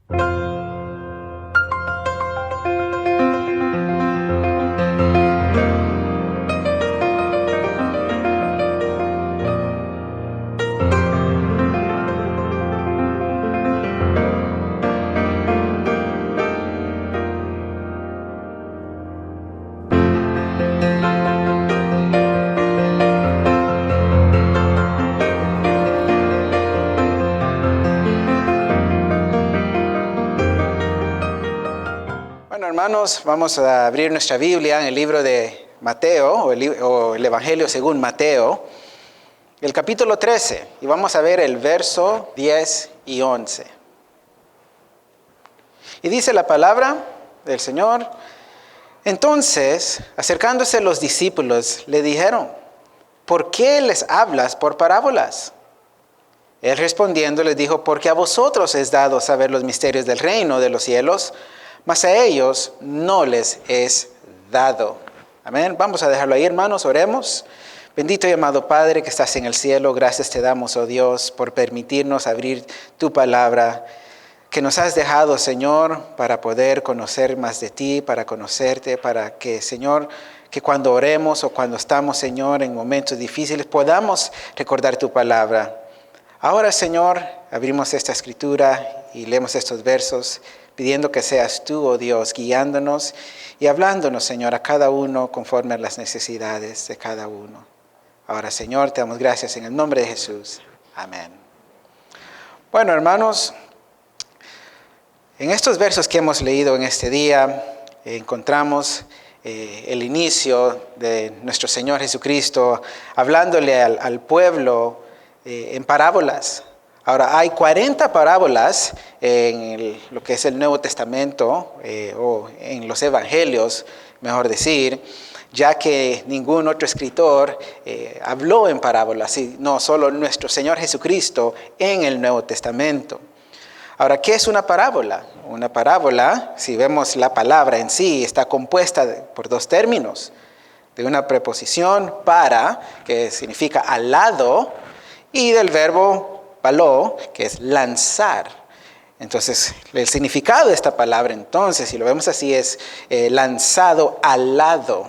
Bueno, hermanos, vamos a abrir nuestra Biblia en el libro de Mateo, o el Evangelio según Mateo, el capítulo 13, y vamos a ver el verso 10 y 11. Y dice la palabra del Señor: entonces, acercándose los discípulos, le dijeron: ¿por qué les hablas por parábolas? Él respondiendo les dijo: porque a vosotros es dado saber los misterios del reino de los cielos, mas a ellos no les es dado. Amén. Vamos a dejarlo ahí, hermanos, oremos. Bendito y amado Padre que estás en el cielo, gracias te damos, oh Dios, por permitirnos abrir tu palabra, que nos has dejado, Señor, para poder conocer más de ti, para conocerte, para que, Señor, que cuando oremos o cuando estamos, Señor, en momentos difíciles, podamos recordar tu palabra. Ahora, Señor, abrimos esta escritura y leemos estos versos, pidiendo que seas tú, oh Dios, guiándonos y hablándonos, Señor, a cada uno conforme a las necesidades de cada uno. Ahora, Señor, te damos gracias en el nombre de Jesús. Amén. Bueno, hermanos, en estos versos que hemos leído en este día, encontramos el inicio de nuestro Señor Jesucristo hablándole al pueblo en parábolas. Ahora, hay 40 parábolas en lo que es el Nuevo Testamento, o en los Evangelios, mejor decir, ya que ningún otro escritor habló en parábolas, no solo nuestro Señor Jesucristo en el Nuevo Testamento. Ahora, ¿qué es una parábola? Una parábola, si vemos la palabra en sí, está compuesta por dos términos, de una preposición para, que significa al lado, y del verbo paló, que es lanzar. Entonces, el significado de esta palabra, entonces, si lo vemos así, es lanzado al lado.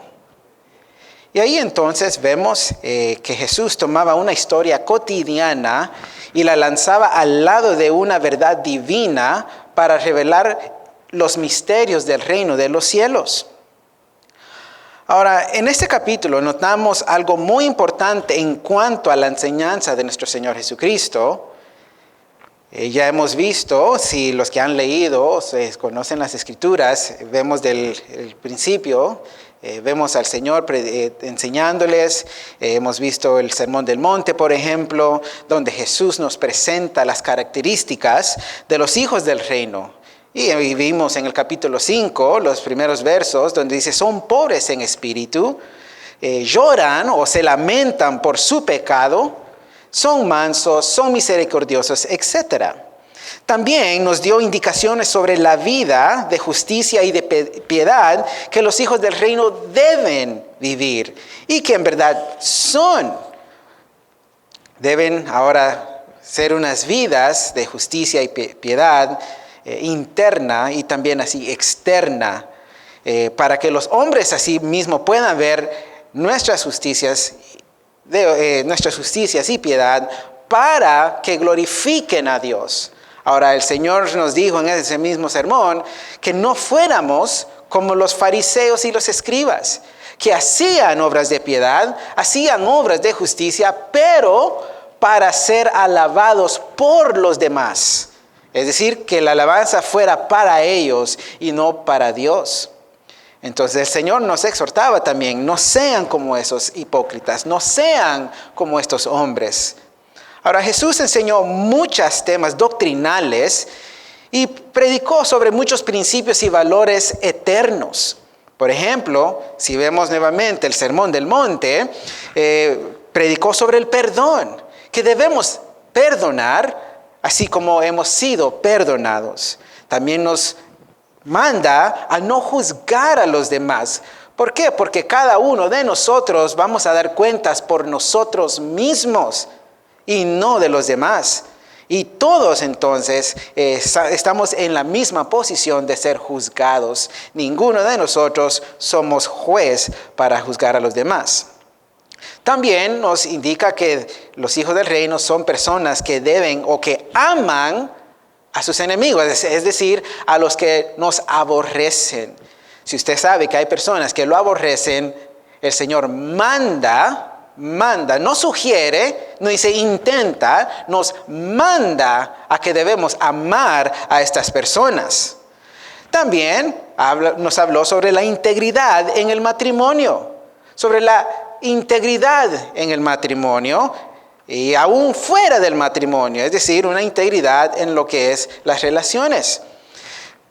Y ahí entonces vemos que Jesús tomaba una historia cotidiana y la lanzaba al lado de una verdad divina para revelar los misterios del reino de los cielos. Ahora, en este capítulo notamos algo muy importante en cuanto a la enseñanza de nuestro Señor Jesucristo. Ya hemos visto, si los que han leído conocen las Escrituras, vemos del principio, vemos al Señor enseñándoles, hemos visto el Sermón del Monte, por ejemplo, donde Jesús nos presenta las características de los hijos del reino. Y vimos en el capítulo 5, los primeros versos, donde dice: son pobres en espíritu, lloran o se lamentan por su pecado, son mansos, son misericordiosos, etc. También nos dio indicaciones sobre la vida de justicia y de piedad que los hijos del reino deben vivir y que en verdad deben ahora ser unas vidas de justicia y piedad interna y también así externa, para que los hombres así mismo puedan ver nuestras justicias y piedad para que glorifiquen a Dios. Ahora, el Señor nos dijo en ese mismo sermón que no fuéramos como los fariseos y los escribas, que hacían obras de piedad, hacían obras de justicia, pero para ser alabados por los demás. Es decir, que la alabanza fuera para ellos y no para Dios. Entonces el Señor nos exhortaba también: no sean como esos hipócritas, no sean como estos hombres. Ahora, Jesús enseñó muchos temas doctrinales y predicó sobre muchos principios y valores eternos. Por ejemplo, si vemos nuevamente el Sermón del Monte, predicó sobre el perdón, que debemos perdonar así como hemos sido perdonados. También nos manda a no juzgar a los demás. ¿Por qué? Porque cada uno de nosotros vamos a dar cuentas por nosotros mismos y no de los demás. Y todos entonces estamos en la misma posición de ser juzgados. Ninguno de nosotros somos juez para juzgar a los demás. También nos indica que los hijos del reino son personas que deben o que aman a sus enemigos, es decir, a los que nos aborrecen. Si usted sabe que hay personas que lo aborrecen, el Señor manda, no sugiere, no dice intenta, nos manda a que debemos amar a estas personas. También nos habló sobre la integridad en el matrimonio, sobre la integridad en el matrimonio y aún fuera del matrimonio, es decir, una integridad en lo que es las relaciones.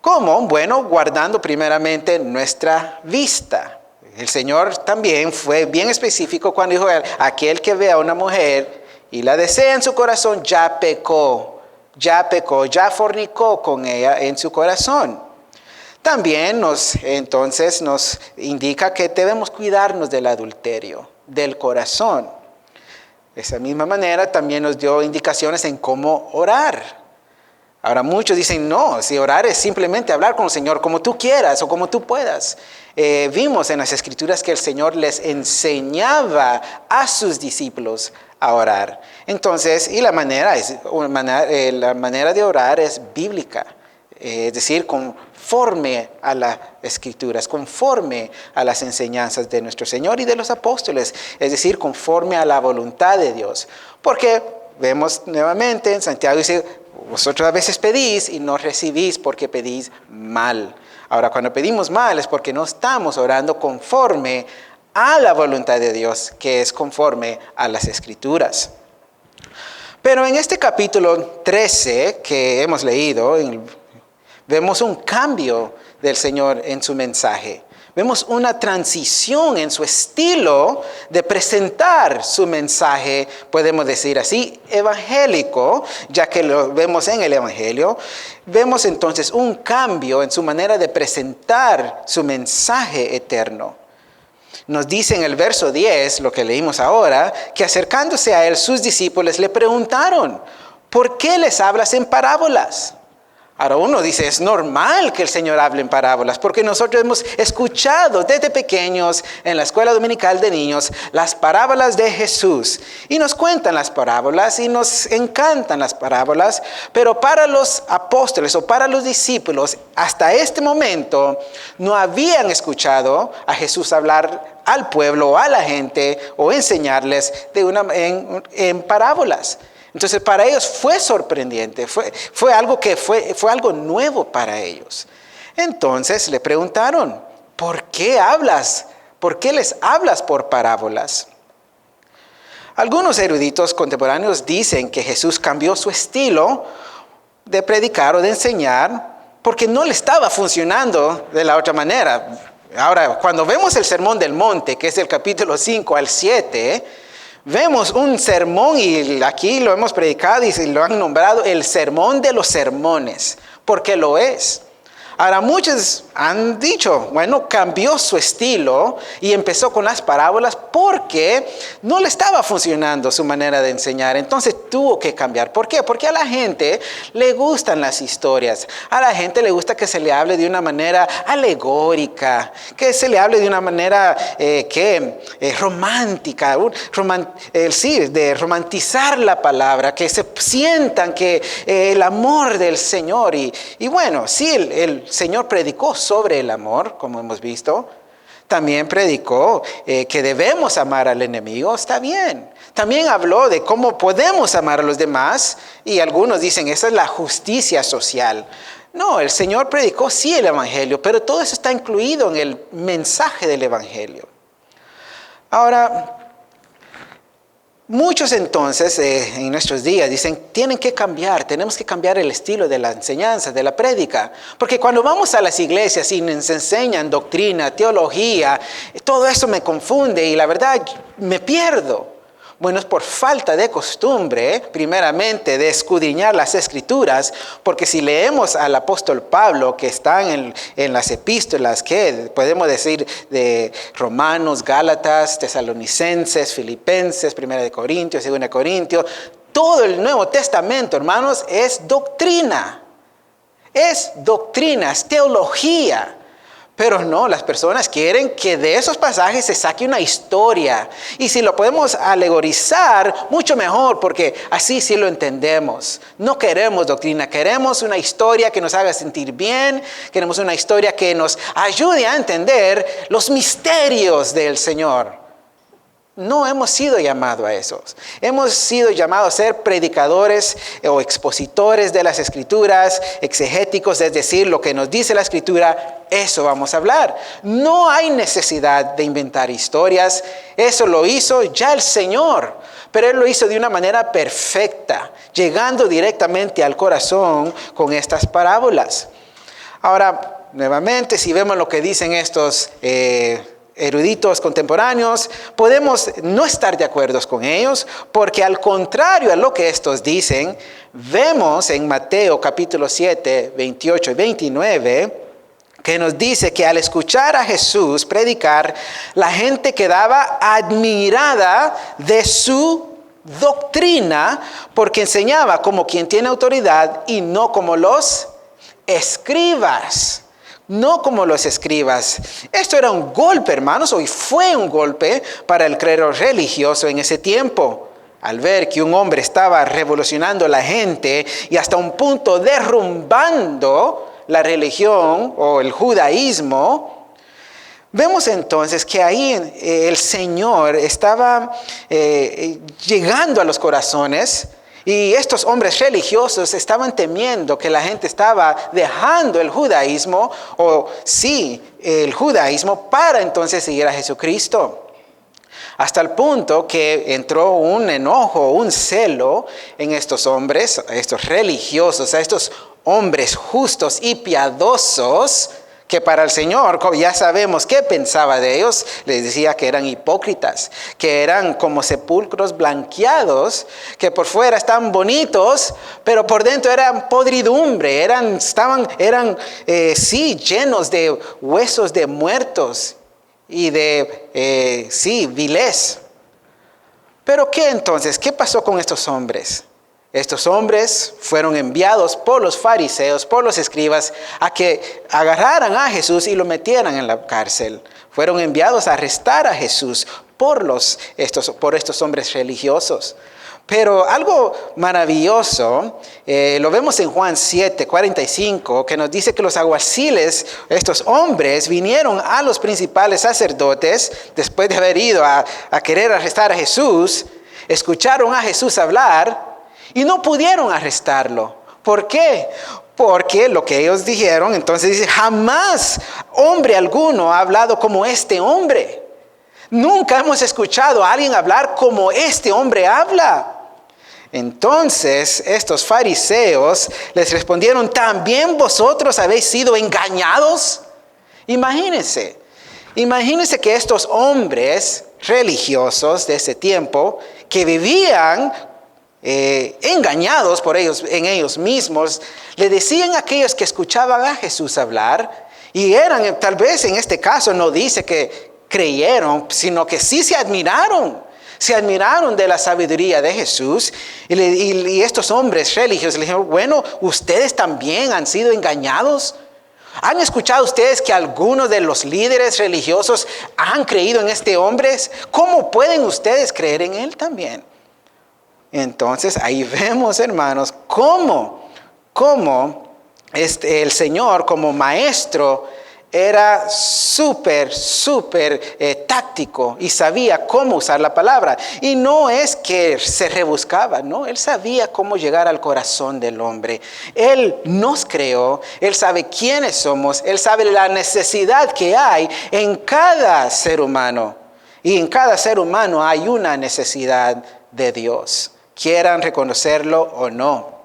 ¿Cómo? Bueno, guardando primeramente nuestra vista. El Señor también fue bien específico cuando dijo, aquel que ve a una mujer y la desea en su corazón, ya pecó, ya fornicó con ella en su corazón. También nos indica que debemos cuidarnos del adulterio, del corazón. De esa misma manera también nos dio indicaciones en cómo orar. Ahora muchos dicen, no, si orar es simplemente hablar con el Señor como tú quieras o como tú puedas. Vimos en las Escrituras que el Señor les enseñaba a sus discípulos a orar. Entonces, y la manera de orar es bíblica, es decir, conforme a las Escrituras, conforme a las enseñanzas de nuestro Señor y de los apóstoles, es decir, conforme a la voluntad de Dios. Porque vemos nuevamente en Santiago dice, vosotros a veces pedís y no recibís porque pedís mal. Ahora, cuando pedimos mal es porque no estamos orando conforme a la voluntad de Dios, que es conforme a las Escrituras. Pero en este capítulo 13 que hemos leído, vemos un cambio del Señor en su mensaje. Vemos una transición en su estilo de presentar su mensaje, podemos decir así, evangélico, ya que lo vemos en el Evangelio. Vemos entonces un cambio en su manera de presentar su mensaje eterno. Nos dice en el verso 10, lo que leímos ahora, que acercándose a él sus discípulos le preguntaron, ¿por qué les hablas en parábolas? Ahora uno dice, es normal que el Señor hable en parábolas, porque nosotros hemos escuchado desde pequeños en la escuela dominical de niños las parábolas de Jesús. Y nos cuentan las parábolas y nos encantan las parábolas, pero para los apóstoles o para los discípulos, hasta este momento no habían escuchado a Jesús hablar al pueblo o a la gente o enseñarles en parábolas. Entonces para ellos fue sorprendente, fue algo nuevo para ellos. Entonces le preguntaron, ¿por qué hablas? ¿Por qué les hablas por parábolas? Algunos eruditos contemporáneos dicen que Jesús cambió su estilo de predicar o de enseñar porque no le estaba funcionando de la otra manera. Ahora, cuando vemos el Sermón del Monte, que es el capítulo 5 al 7, vemos un sermón y aquí lo hemos predicado y lo han nombrado el sermón de los sermones, porque lo es. Ahora muchos han dicho, bueno, cambió su estilo y empezó con las parábolas porque no le estaba funcionando su manera de enseñar. Entonces tuvo que cambiar. ¿Por qué? Porque a la gente le gustan las historias. A la gente le gusta que se le hable de una manera alegórica, que se le hable de una manera romántica, de romantizar la palabra, que se sientan que el amor del Señor. Y bueno, sí, el Señor predicó sobre el amor, como hemos visto. También predicó que debemos amar al enemigo, está bien. También habló de cómo podemos amar a los demás y algunos dicen, esa es la justicia social. No, el Señor predicó sí el evangelio, pero todo eso está incluido en el mensaje del evangelio. Ahora, muchos entonces en nuestros días dicen, tienen que cambiar, tenemos que cambiar el estilo de la enseñanza, de la prédica. Porque cuando vamos a las iglesias y nos enseñan doctrina, teología, todo eso me confunde y la verdad me pierdo. Bueno, es por falta de costumbre, primeramente, de escudriñar las Escrituras, porque si leemos al apóstol Pablo, que están en las epístolas, que podemos decir de Romanos, Gálatas, Tesalonicenses, Filipenses, 1 de Corintios, 2 de Corintios, todo el Nuevo Testamento, hermanos, es doctrina. Es doctrina, es teología. Pero no, las personas quieren que de esos pasajes se saque una historia. Y si lo podemos alegorizar, mucho mejor, porque así sí lo entendemos. No queremos doctrina, queremos una historia que nos haga sentir bien. Queremos una historia que nos ayude a entender los misterios del Señor. No hemos sido llamados a esos. Hemos sido llamados a ser predicadores o expositores de las Escrituras, exegéticos, es decir, lo que nos dice la Escritura, eso vamos a hablar. No hay necesidad de inventar historias. Eso lo hizo ya el Señor, pero Él lo hizo de una manera perfecta, llegando directamente al corazón con estas parábolas. Ahora, nuevamente, si vemos lo que dicen estos eruditos contemporáneos, podemos no estar de acuerdo con ellos, porque al contrario a lo que estos dicen, vemos en Mateo capítulo 7, 28 y 29, que nos dice que al escuchar a Jesús predicar, la gente quedaba admirada de su doctrina, porque enseñaba como quien tiene autoridad y no como los escribas. No como los escribas. Esto era un golpe, hermanos, hoy fue un golpe para el clero religioso en ese tiempo. Al ver que un hombre estaba revolucionando a la gente y hasta un punto derrumbando la religión o el judaísmo, vemos entonces que ahí el Señor estaba llegando a los corazones. Y estos hombres religiosos estaban temiendo que la gente estaba dejando el judaísmo, o sí, el judaísmo, para entonces seguir a Jesucristo. Hasta el punto que entró un enojo, un celo en estos hombres, a estos religiosos, a estos hombres justos y piadosos, que para el Señor, como ya sabemos qué pensaba de ellos, les decía que eran hipócritas, que eran como sepulcros blanqueados, que por fuera estaban bonitos, pero por dentro eran podridumbre, eran llenos de huesos de muertos y de, vilez. Pero ¿qué entonces? ¿Qué pasó con estos hombres? Estos hombres fueron enviados por los fariseos, por los escribas, a que agarraran a Jesús y lo metieran en la cárcel. Fueron enviados a arrestar a Jesús por estos hombres religiosos. Pero algo maravilloso, lo vemos en Juan 7, 45, que nos dice que los alguaciles, estos hombres, vinieron a los principales sacerdotes, después de haber ido a querer arrestar a Jesús, escucharon a Jesús hablar, y no pudieron arrestarlo. ¿Por qué? Porque lo que ellos dijeron, entonces dice, jamás hombre alguno ha hablado como este hombre. Nunca hemos escuchado a alguien hablar como este hombre habla. Entonces estos fariseos les respondieron, ¿también vosotros habéis sido engañados? Imagínense que estos hombres religiosos de ese tiempo, que vivían engañados por ellos, en ellos mismos, le decían a aquellos que escuchaban a Jesús hablar, y eran, tal vez en este caso no dice que creyeron, sino que sí se admiraron de la sabiduría de Jesús, y estos hombres religiosos le dijeron, bueno, ustedes también han sido engañados. ¿Han escuchado ustedes que algunos de los líderes religiosos han creído en este hombre? ¿Cómo pueden ustedes creer en él también? Entonces ahí vemos, hermanos, cómo el Señor como maestro era súper táctico y sabía cómo usar la palabra. Y no es que se rebuscaba, no, Él sabía cómo llegar al corazón del hombre. Él nos creó, Él sabe quiénes somos, Él sabe la necesidad que hay en cada ser humano. Y en cada ser humano hay una necesidad de Dios, quieran reconocerlo o no.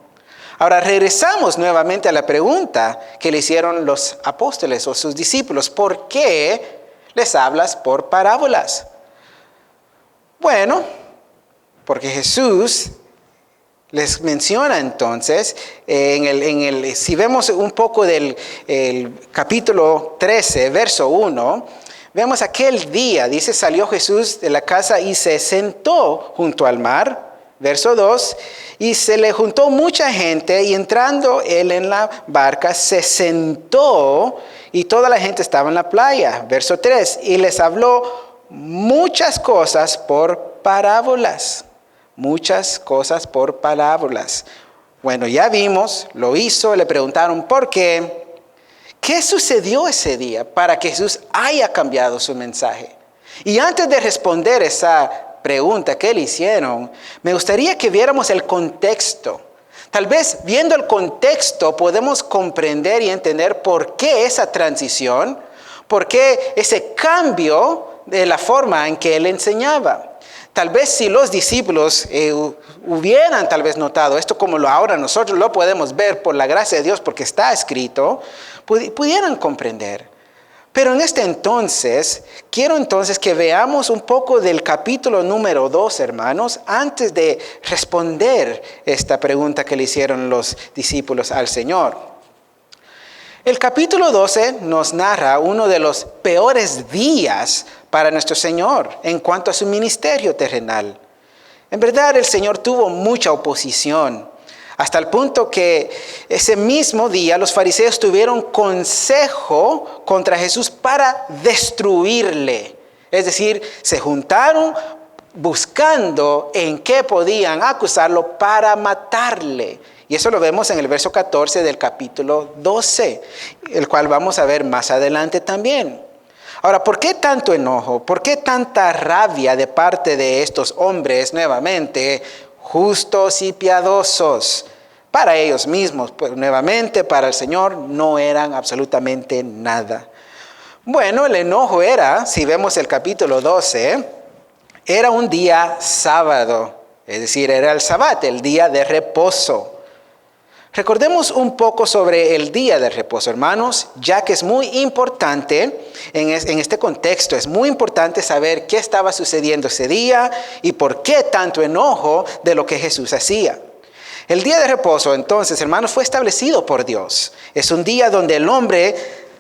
Ahora regresamos nuevamente a la pregunta que le hicieron los apóstoles o sus discípulos. ¿Por qué les hablas por parábolas? Bueno, porque Jesús les menciona entonces, si vemos un poco del capítulo 13, verso 1, vemos aquel día, dice, salió Jesús de la casa y se sentó junto al mar. Verso 2, y se le juntó mucha gente, y entrando él en la barca, se sentó, y toda la gente estaba en la playa. Verso 3, y les habló muchas cosas por parábolas. Muchas cosas por parábolas. Bueno, ya vimos, lo hizo, le preguntaron por qué. ¿Qué sucedió ese día para que Jesús haya cambiado su mensaje? Y antes de responder esa pregunta que le hicieron, me gustaría que viéramos el contexto. Tal vez viendo el contexto podemos comprender y entender por qué esa transición, por qué ese cambio de la forma en que él enseñaba. Tal vez si los discípulos hubieran tal vez notado esto como lo ahora nosotros lo podemos ver por la gracia de Dios porque está escrito, pudieran comprender. Pero en este entonces, quiero entonces que veamos un poco del capítulo número 2, hermanos, antes de responder esta pregunta que le hicieron los discípulos al Señor. El capítulo 12 nos narra uno de los peores días para nuestro Señor en cuanto a su ministerio terrenal. En verdad, el Señor tuvo mucha oposición, hasta el punto que ese mismo día los fariseos tuvieron consejo contra Jesús para destruirle. Es decir, se juntaron buscando en qué podían acusarlo para matarle. Y eso lo vemos en el verso 14 del capítulo 12, el cual vamos a ver más adelante también. Ahora, ¿por qué tanto enojo? ¿Por qué tanta rabia de parte de estos hombres nuevamente justos y piadosos? Para ellos mismos, pues nuevamente para el Señor no eran absolutamente nada. Bueno, el enojo era, si vemos el capítulo 12, era un día sábado, es decir, era el sabbat, el día de reposo. Recordemos un poco sobre el día de reposo, hermanos, ya que es muy importante en este contexto, es muy importante saber qué estaba sucediendo ese día y por qué tanto enojo de lo que Jesús hacía. El día de reposo, entonces, hermanos, fue establecido por Dios. Es un día donde el hombre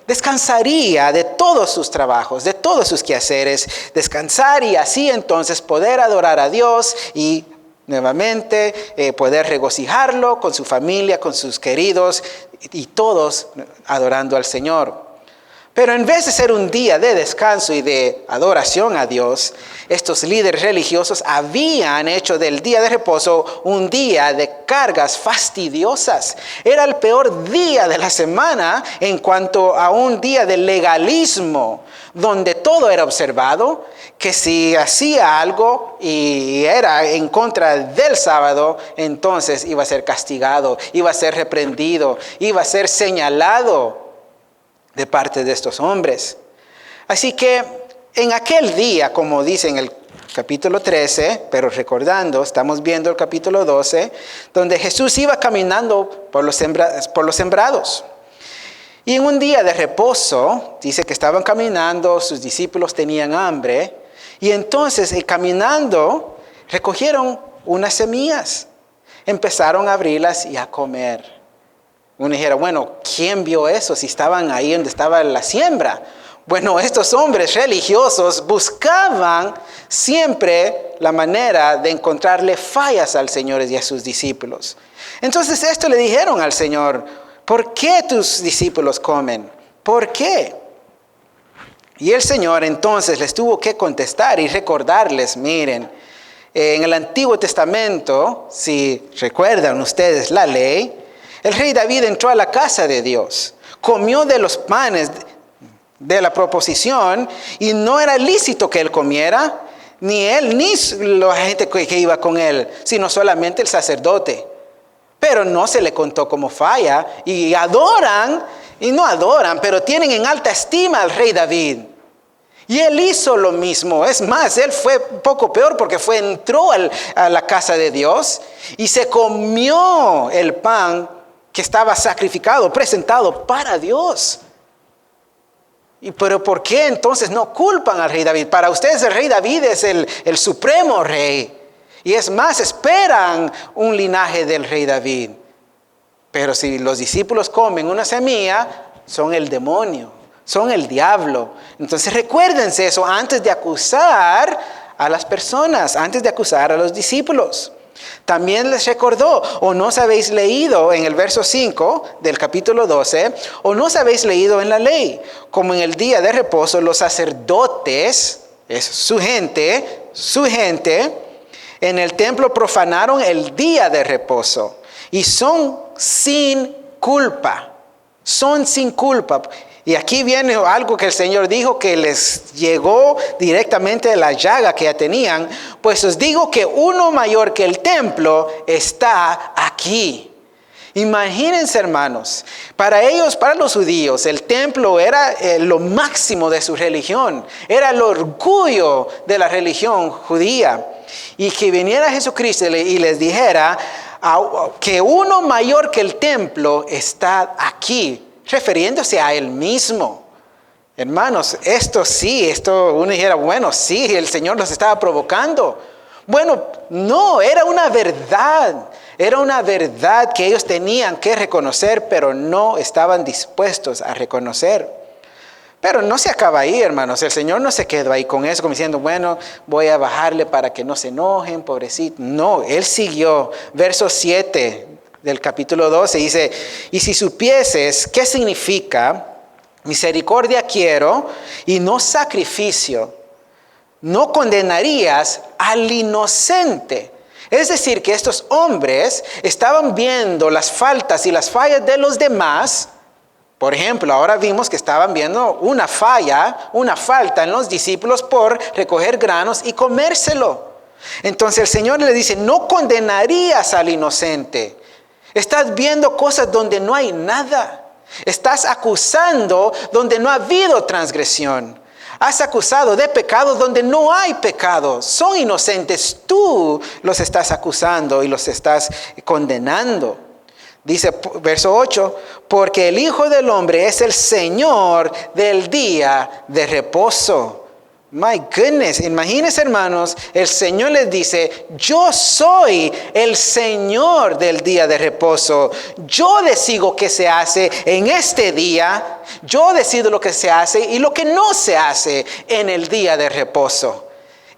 descansaría de todos sus trabajos, de todos sus quehaceres, descansar y así entonces poder adorar a Dios y nuevamente poder regocijarlo con su familia, con sus queridos y todos adorando al Señor. Pero en vez de ser un día de descanso y de adoración a Dios, estos líderes religiosos habían hecho del día de reposo un día de cargas fastidiosas. Era el peor día de la semana en cuanto a un día de legalismo, donde todo era observado, que si hacía algo y era en contra del sábado, entonces iba a ser castigado, iba a ser reprendido, iba a ser señalado de parte de estos hombres. Así que en aquel día, como dice en el capítulo 13, pero recordando, estamos viendo el capítulo 12, donde Jesús iba caminando por los sembrados. Y en un día de reposo, dice que estaban caminando, sus discípulos tenían hambre, y entonces caminando recogieron unas semillas, empezaron a abrirlas y a comer. Uno dijera, bueno, ¿quién vio eso si estaban ahí donde estaba la siembra? Bueno, estos hombres religiosos buscaban siempre la manera de encontrarle fallas al Señor y a sus discípulos. Entonces esto le dijeron al Señor, ¿por qué tus discípulos comen? ¿Por qué? Y el Señor entonces les tuvo que contestar y recordarles, miren, en el Antiguo Testamento, si recuerdan ustedes la ley, el rey David entró a la casa de Dios, comió de los panes de la proposición y no era lícito que él comiera, ni él ni la gente que iba con él, sino solamente el sacerdote. Pero no se le contó como falla y adoran, y no adoran, pero tienen en alta estima al rey David. Y él hizo lo mismo. Es más, él fue un poco peor porque entró a la casa de Dios y se comió el pan que estaba sacrificado, presentado para Dios. Pero ¿por qué entonces no culpan al rey David? Para ustedes el rey David es el supremo rey. Y es más, esperan un linaje del rey David. Pero si los discípulos comen una semilla, son el demonio, son el diablo. Entonces recuérdense eso antes de acusar a las personas, antes de acusar a los discípulos. También les recordó, o no os habéis leído en el verso 5 del capítulo 12, o no os habéis leído en la ley, como en el día de reposo los sacerdotes, es su gente, en el templo profanaron el día de reposo y son sin culpa. Son sin culpa. Y aquí viene algo que el Señor dijo que les llegó directamente de la llaga que ya tenían. Pues os digo que uno mayor que el templo está aquí. Imagínense, hermanos, para ellos, para los judíos, el templo era lo máximo de su religión. Era el orgullo de la religión judía. Y que viniera Jesucristo y les dijera que uno mayor que el templo está aquí, refiriéndose a él mismo. Hermanos, uno dijera, bueno, sí, el Señor nos estaba provocando. Bueno, no, era una verdad que ellos tenían que reconocer, pero no estaban dispuestos a reconocer. Pero no se acaba ahí, hermanos. El Señor no se quedó ahí con eso, como diciendo, bueno, voy a bajarle para que no se enojen, pobrecito. No, Él siguió. Verso 7 del capítulo 12 dice, y si supieses qué significa misericordia quiero y no sacrificio, no condenarías al inocente. Es decir, que estos hombres estaban viendo las faltas y las fallas de los demás. Por ejemplo, ahora vimos que estaban viendo una falta en los discípulos por recoger granos y comérselo. Entonces el Señor le dice, no condenarías al inocente. Estás viendo cosas donde no hay nada. Estás acusando donde no ha habido transgresión. Has acusado de pecados donde no hay pecado. Son inocentes. Tú los estás acusando y los estás condenando. Dice verso 8, porque el Hijo del Hombre es el Señor del día de reposo. My goodness, imagínense, hermanos, el Señor les dice, yo soy el Señor del día de reposo. Yo decido qué se hace en este día. Yo decido lo que se hace y lo que no se hace en el día de reposo.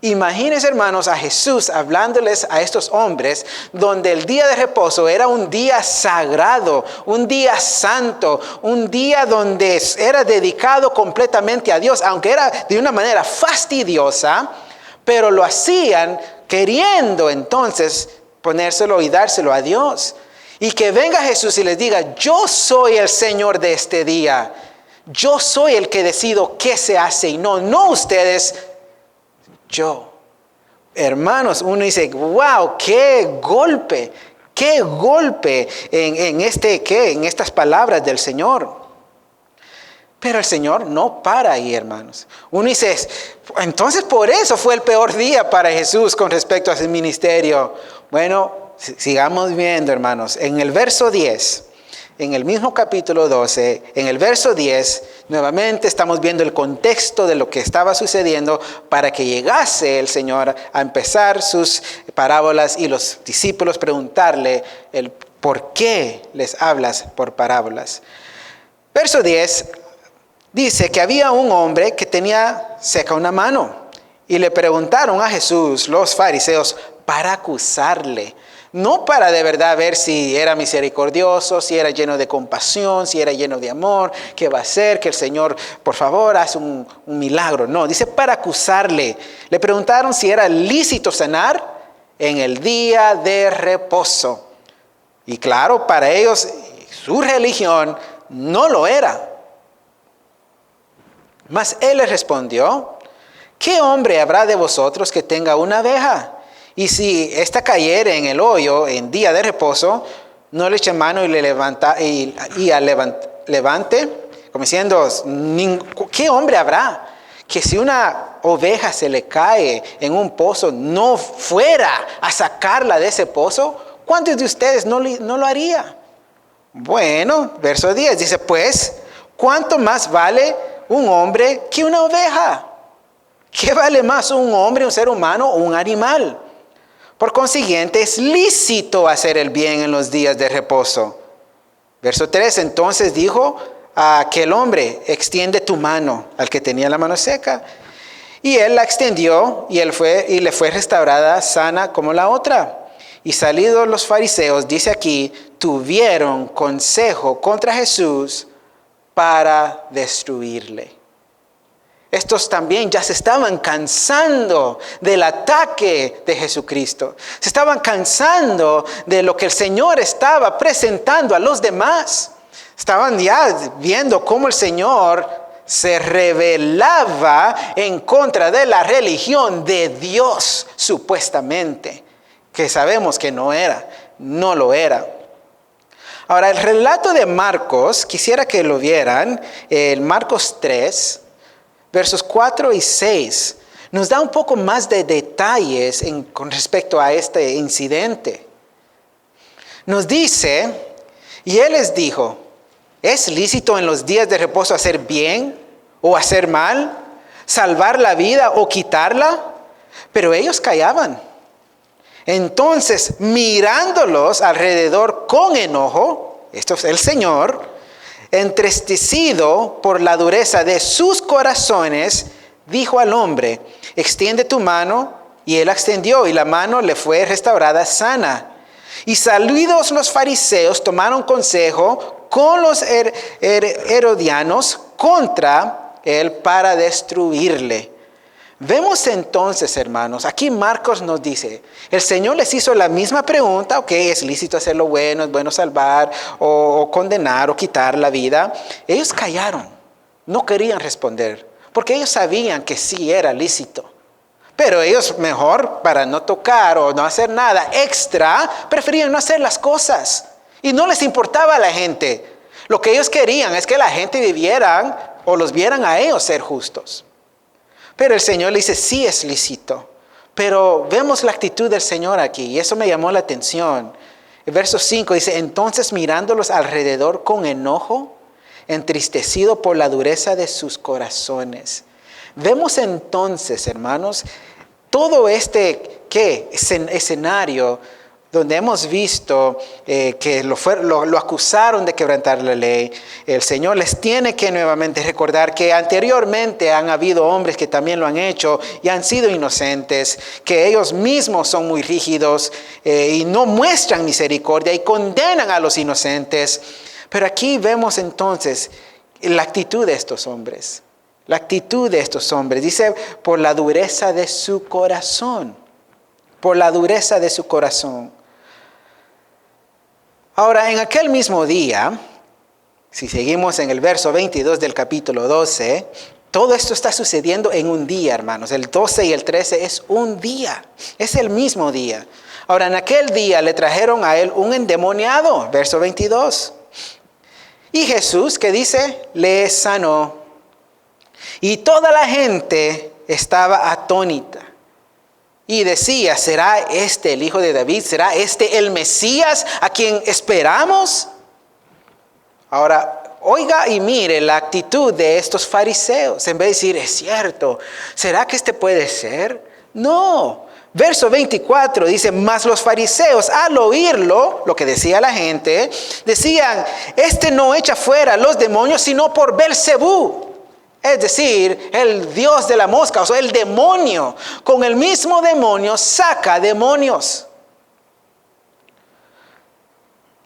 Imagínense, hermanos, a Jesús hablándoles a estos hombres donde el día de reposo era un día sagrado, un día santo, un día donde era dedicado completamente a Dios, aunque era de una manera fastidiosa, pero lo hacían queriendo entonces ponérselo y dárselo a Dios. Y que venga Jesús y les diga, yo soy el Señor de este día, yo soy el que decido qué se hace y no ustedes. Yo, hermanos, uno dice, wow, qué golpe en estas palabras del Señor. Pero el Señor no para ahí, hermanos. Uno dice, entonces por eso fue el peor día para Jesús con respecto a su ministerio. Bueno, sigamos viendo, hermanos. En el verso 10, en el mismo capítulo 12, en el verso 10, nuevamente estamos viendo el contexto de lo que estaba sucediendo para que llegase el Señor a empezar sus parábolas y los discípulos preguntarle el por qué les hablas por parábolas. Verso 10 dice que había un hombre que tenía seca una mano y le preguntaron a Jesús los fariseos para acusarle. No para de verdad ver si era misericordioso, si era lleno de compasión, si era lleno de amor, qué va a hacer, que el Señor, por favor, hace un milagro. No, dice para acusarle. Le preguntaron si era lícito sanar en el día de reposo. Y claro, para ellos, su religión no lo era. Mas él les respondió, ¿qué hombre habrá de vosotros que tenga una abeja? Y si ésta cayere en el hoyo en día de reposo, no le eche mano y le levante, como diciendo, ¿qué hombre habrá que si una oveja se le cae en un pozo, no fuera a sacarla de ese pozo? ¿Cuántos de ustedes no lo haría? Bueno, verso 10 dice, pues, ¿cuánto más vale un hombre que una oveja? ¿Qué vale más un hombre, un ser humano o un animal? Por consiguiente, es lícito hacer el bien en los días de reposo. Verso 3, entonces dijo a aquel hombre, extiende tu mano, al que tenía la mano seca. Y él la extendió y le fue restaurada sana como la otra. Y salidos los fariseos, dice aquí, tuvieron consejo contra Jesús para destruirle. Estos también ya se estaban cansando del ataque de Jesucristo. Se estaban cansando de lo que el Señor estaba presentando a los demás. Estaban ya viendo cómo el Señor se rebelaba en contra de la religión de Dios, supuestamente, que sabemos que no lo era. Ahora, el relato de Marcos, quisiera que lo vieran, Marcos 3, versos 4 y 6, nos da un poco más de detalles con respecto a este incidente. Nos dice, y Él les dijo, ¿es lícito en los días de reposo hacer bien o hacer mal, salvar la vida o quitarla? Pero ellos callaban. Entonces, mirándolos alrededor con enojo, esto es el Señor, entristecido por la dureza de sus corazones, dijo al hombre, extiende tu mano, y él extendió, y la mano le fue restaurada sana. Y salidos los fariseos, tomaron consejo con los herodianos contra él para destruirle. Vemos entonces, hermanos, aquí Marcos nos dice, el Señor les hizo la misma pregunta, ok, es lícito hacer lo bueno, es bueno salvar, o condenar, o quitar la vida. Ellos callaron, no querían responder, porque ellos sabían que sí era lícito. Pero ellos mejor, para no tocar o no hacer nada extra, preferían no hacer las cosas. Y no les importaba a la gente. Lo que ellos querían es que la gente vivieran o los vieran a ellos ser justos. Pero el Señor le dice, sí es lícito. Pero vemos la actitud del Señor aquí, y eso me llamó la atención. El verso 5 dice, entonces mirándolos alrededor con enojo, entristecido por la dureza de sus corazones. Vemos entonces, hermanos, todo este escenario donde hemos visto que lo acusaron de quebrantar la ley. El Señor les tiene que nuevamente recordar que anteriormente han habido hombres que también lo han hecho y han sido inocentes, que ellos mismos son muy rígidos y no muestran misericordia y condenan a los inocentes. Pero aquí vemos entonces la actitud de estos hombres. La actitud de estos hombres, dice, por la dureza de su corazón. Por la dureza de su corazón. Ahora, en aquel mismo día, si seguimos en el verso 22 del capítulo 12, todo esto está sucediendo en un día, hermanos. El 12 y el 13 es un día, es el mismo día. Ahora, en aquel día le trajeron a él un endemoniado, verso 22. Y Jesús, ¿qué dice? Le sanó. Y toda la gente estaba atónita. Y decía, ¿será este el hijo de David? ¿Será este el Mesías a quien esperamos? Ahora, oiga y mire la actitud de estos fariseos. En vez de decir, es cierto, ¿será que este puede ser? No. Verso 24 dice, mas los fariseos al oírlo, lo que decía la gente, decían, este no echa fuera los demonios sino por Belcebú. Es decir, el dios de la mosca, o sea, el demonio, con el mismo demonio saca demonios.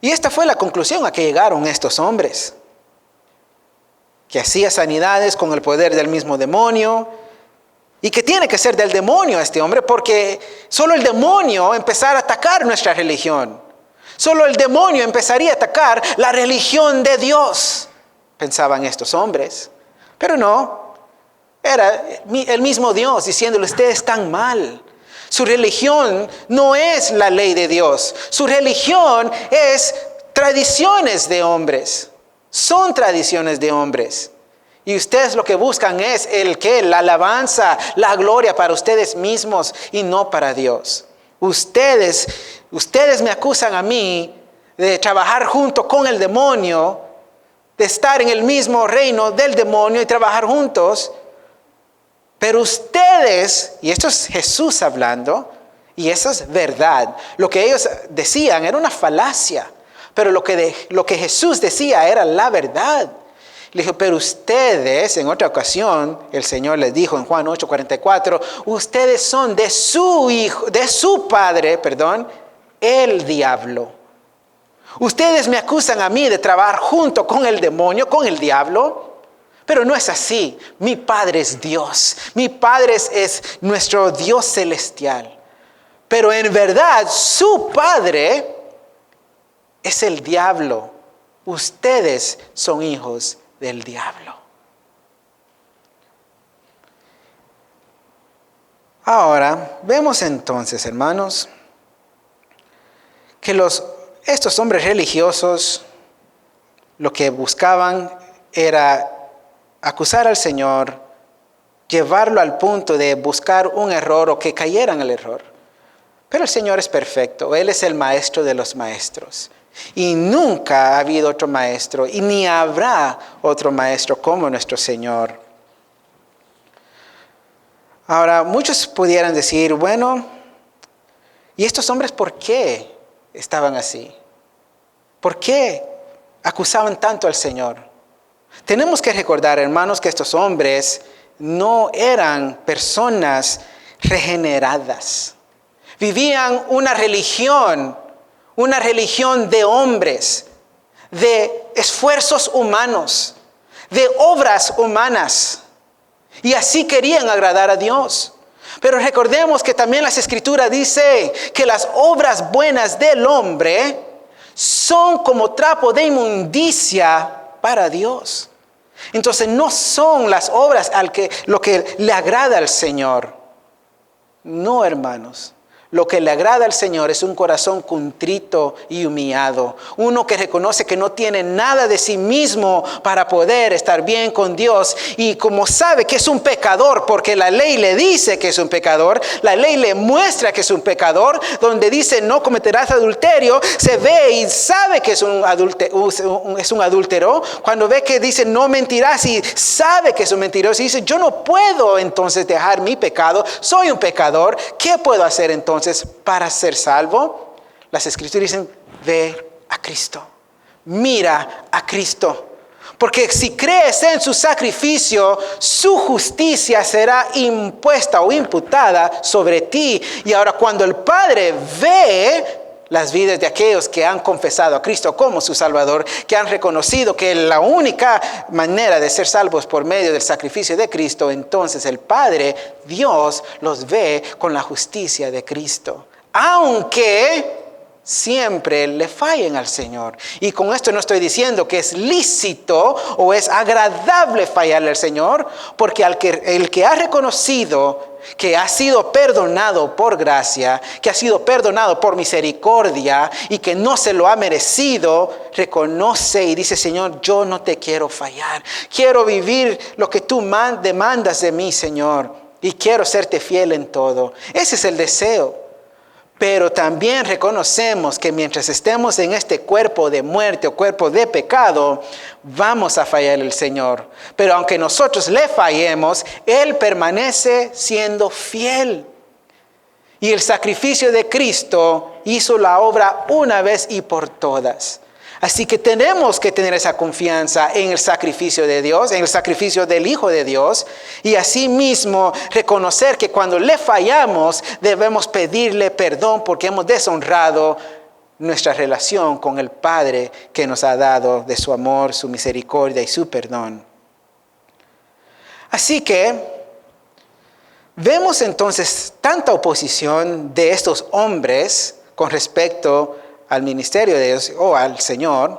Y esta fue la conclusión a que llegaron estos hombres. Que hacía sanidades con el poder del mismo demonio. Y que tiene que ser del demonio este hombre, porque solo el demonio empezará a atacar nuestra religión. Solo el demonio empezaría a atacar la religión de Dios, pensaban estos hombres. Pero no, era el mismo Dios diciéndole, ustedes están mal. Su religión no es la ley de Dios. Su religión es tradiciones de hombres. Son tradiciones de hombres. Y ustedes lo que buscan es la alabanza, la gloria para ustedes mismos y no para Dios. Ustedes me acusan a mí de trabajar junto con el demonio, de estar en el mismo reino del demonio y trabajar juntos. Pero ustedes, y esto es Jesús hablando, y eso es verdad. Lo que ellos decían era una falacia, pero lo que Jesús decía era la verdad. Le dijo, pero ustedes, en otra ocasión, el Señor les dijo en Juan 8:44, ustedes son de su padre, el diablo. Ustedes me acusan a mí de trabajar junto con el demonio, con el diablo, pero no es así. Mi Padre es Dios. Mi Padre es nuestro Dios celestial. Pero en verdad, su Padre es el diablo. Ustedes son hijos del diablo. Ahora, vemos entonces, hermanos, que estos hombres religiosos lo que buscaban era acusar al Señor, llevarlo al punto de buscar un error o que cayera en el error. Pero el Señor es perfecto, Él es el maestro de los maestros. Y nunca ha habido otro maestro y ni habrá otro maestro como nuestro Señor. Ahora, muchos pudieran decir, bueno, ¿y estos hombres por qué estaban así? ¿Por qué acusaban tanto al Señor? Tenemos que recordar, hermanos, que estos hombres no eran personas regeneradas. Vivían una religión de hombres, de esfuerzos humanos, de obras humanas. Y así querían agradar a Dios. Pero recordemos que también las Escrituras dicen que las obras buenas del hombre son como trapo de inmundicia para Dios. Entonces no son las obras lo que le agrada al Señor. No, hermanos. Lo que le agrada al Señor es un corazón contrito y humillado. Uno que reconoce que no tiene nada de sí mismo para poder estar bien con Dios. Y como sabe que es un pecador, porque la ley le dice que es un pecador, la ley le muestra que es un pecador, donde dice no cometerás adulterio, se ve y sabe que es un adúltero. Cuando ve que dice no mentirás y sabe que es un mentiroso, y dice yo no puedo entonces dejar mi pecado, soy un pecador, ¿qué puedo hacer entonces para ser salvo? Las Escrituras dicen, ve a Cristo, mira a Cristo. Porque si crees en su sacrificio, su justicia será impuesta o imputada sobre ti. Y ahora cuando el Padre ve las vidas de aquellos que han confesado a Cristo como su Salvador, que han reconocido que la única manera de ser salvos por medio del sacrificio de Cristo, entonces el Padre, Dios, los ve con la justicia de Cristo. Aunque siempre le fallen al Señor. Y con esto no estoy diciendo que es lícito o es agradable fallarle al Señor, porque el que ha reconocido que ha sido perdonado por gracia, que ha sido perdonado por misericordia y que no se lo ha merecido, reconoce y dice, Señor, yo no te quiero fallar. Quiero vivir lo que tú demandas de mí, Señor, y quiero serte fiel en todo. Ese es el deseo. Pero también reconocemos que mientras estemos en este cuerpo de muerte o cuerpo de pecado, vamos a fallar al Señor. Pero aunque nosotros le fallemos, Él permanece siendo fiel. Y el sacrificio de Cristo hizo la obra una vez y por todas. Así que tenemos que tener esa confianza en el sacrificio de Dios, en el sacrificio del Hijo de Dios. Y asimismo reconocer que cuando le fallamos debemos pedirle perdón porque hemos deshonrado nuestra relación con el Padre que nos ha dado de su amor, su misericordia y su perdón. Así que vemos entonces tanta oposición de estos hombres con respecto al ministerio de Dios o al Señor.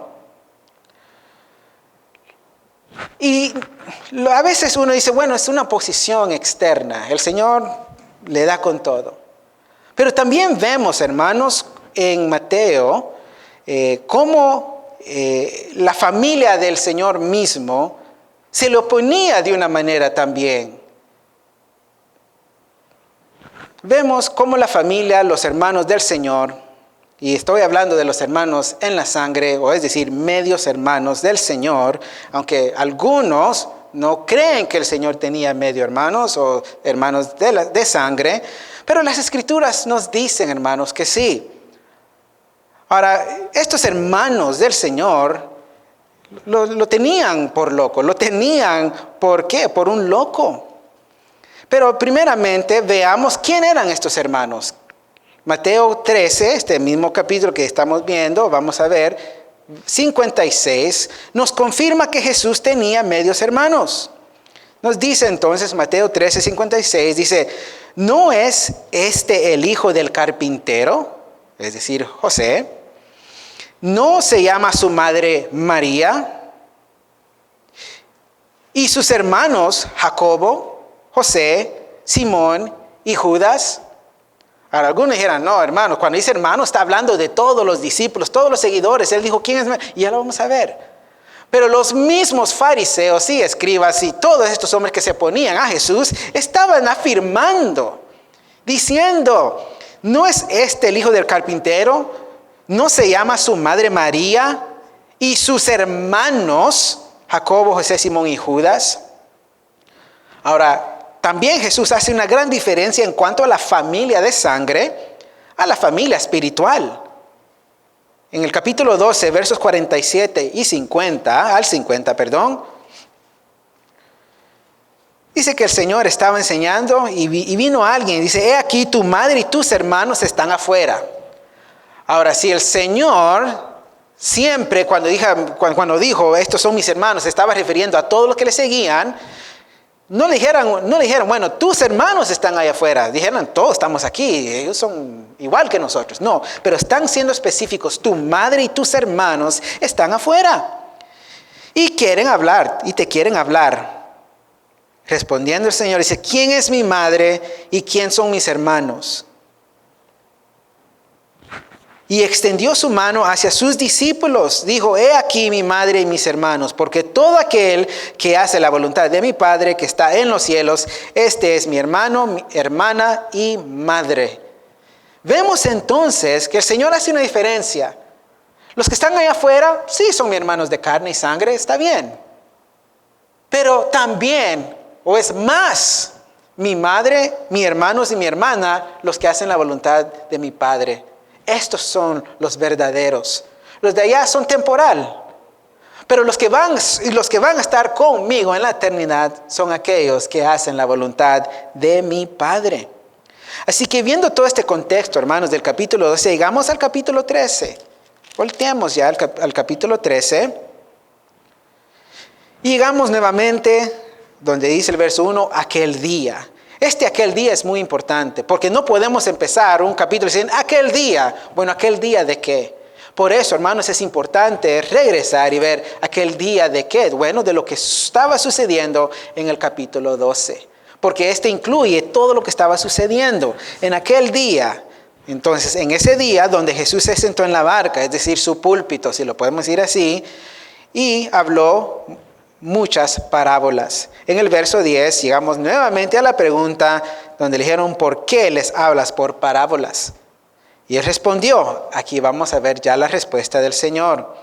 Y a veces uno dice, bueno, es una posición externa. El Señor le da con todo. Pero también vemos, hermanos, en Mateo, cómo la familia del Señor mismo se le oponía de una manera también. Vemos cómo la familia, los hermanos del Señor, y estoy hablando de los hermanos en la sangre, o es decir, medios hermanos del Señor, aunque algunos no creen que el Señor tenía medio hermanos o hermanos de sangre, pero las Escrituras nos dicen, hermanos, que sí. Ahora, estos hermanos del Señor lo tenían por loco, lo tenían, ¿por qué? Por un loco. Pero primeramente veamos quién eran estos hermanos. Mateo 13, este mismo capítulo que estamos viendo, vamos a ver, 56, nos confirma que Jesús tenía medios hermanos. Nos dice entonces Mateo 13, 56, dice, ¿no es este el hijo del carpintero? Es decir, José. ¿No se llama su madre María? ¿Y sus hermanos Jacobo, José, Simón y Judas? Ahora, algunos dijeran, no, hermanos, cuando dice hermano está hablando de todos los discípulos, todos los seguidores. Él dijo, ¿quién es? Y ya lo vamos a ver. Pero los mismos fariseos y escribas y todos estos hombres que se oponían a Jesús estaban afirmando, diciendo, ¿no es este el hijo del carpintero? ¿No se llama su madre María y sus hermanos Jacobo, José, Simón y Judas? Ahora, también Jesús hace una gran diferencia en cuanto a la familia de sangre, a la familia espiritual. En el capítulo 12, versos 47 y 50, al 50, dice que el Señor estaba enseñando y vino alguien y dice, he aquí tu madre y tus hermanos están afuera. Ahora, si el Señor siempre cuando dijo, estos son mis hermanos, se estaba refiriendo a todos los que le seguían, no le dijeron, bueno, tus hermanos están allá afuera. Dijeron, todos estamos aquí, ellos son igual que nosotros. No, pero están siendo específicos, tu madre y tus hermanos están afuera. Y quieren hablar, y te quieren hablar. Respondiendo el Señor, dice, ¿quién es mi madre y quién son mis hermanos? Y extendió su mano hacia sus discípulos. Dijo, he aquí mi madre y mis hermanos, porque todo aquel que hace la voluntad de mi Padre que está en los cielos, este es mi hermano, mi hermana y madre. Vemos entonces que el Señor hace una diferencia. Los que están allá afuera, sí son mis hermanos de carne y sangre, está bien. Pero también, o es más, mi madre, mis hermanos y mi hermana, los que hacen la voluntad de mi Padre. Estos son los verdaderos. Los de allá son temporal. Pero los que van a estar conmigo en la eternidad son aquellos que hacen la voluntad de mi Padre. Así que viendo todo este contexto, hermanos, del capítulo 12, llegamos al capítulo 13. Volteamos ya al capítulo 13. Y llegamos nuevamente donde dice el verso 1, aquel día. Aquel día es muy importante, porque no podemos empezar un capítulo diciendo, aquel día. Bueno, ¿aquel día de qué? Por eso, hermanos, es importante regresar y ver aquel día de qué. Bueno, de lo que estaba sucediendo en el capítulo 12. Porque incluye todo lo que estaba sucediendo en aquel día. Entonces, en ese día donde Jesús se sentó en la barca, es decir, su púlpito, si lo podemos decir así, y habló muchas parábolas. En el verso 10 llegamos nuevamente a la pregunta donde le dijeron, ¿por qué les hablas por parábolas? Y él respondió, aquí vamos a ver ya la respuesta del Señor.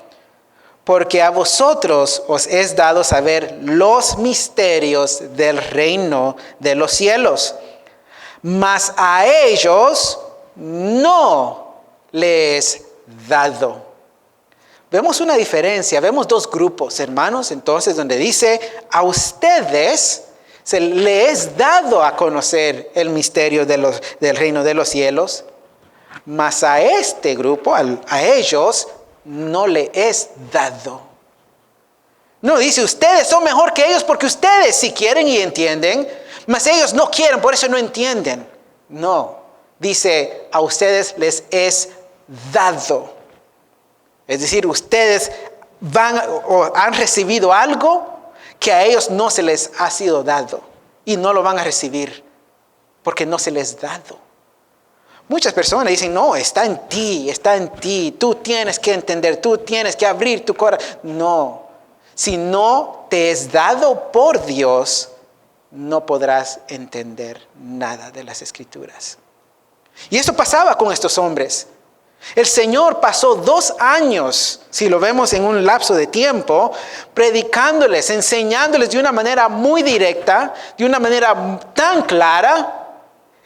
Porque a vosotros os es dado saber los misterios del reino de los cielos, mas a ellos no les es dado. Vemos una diferencia, vemos dos grupos, hermanos, entonces, donde dice, a ustedes se les es dado a conocer el misterio del reino de los cielos, mas a este grupo, a ellos, no le es dado. No dice, ustedes son mejor que ellos porque ustedes sí quieren y entienden, mas ellos no quieren, por eso no entienden. No, dice, a ustedes les es dado. Es decir, ustedes han recibido algo que a ellos no se les ha sido dado. Y no lo van a recibir porque no se les ha dado. Muchas personas dicen, no, está en ti. Tú tienes que entender, tú tienes que abrir tu corazón. No, si no te es dado por Dios, no podrás entender nada de las Escrituras. Y esto pasaba con estos hombres. El Señor pasó 2 años, si lo vemos en un lapso de tiempo, predicándoles, enseñándoles de una manera muy directa, de una manera tan clara,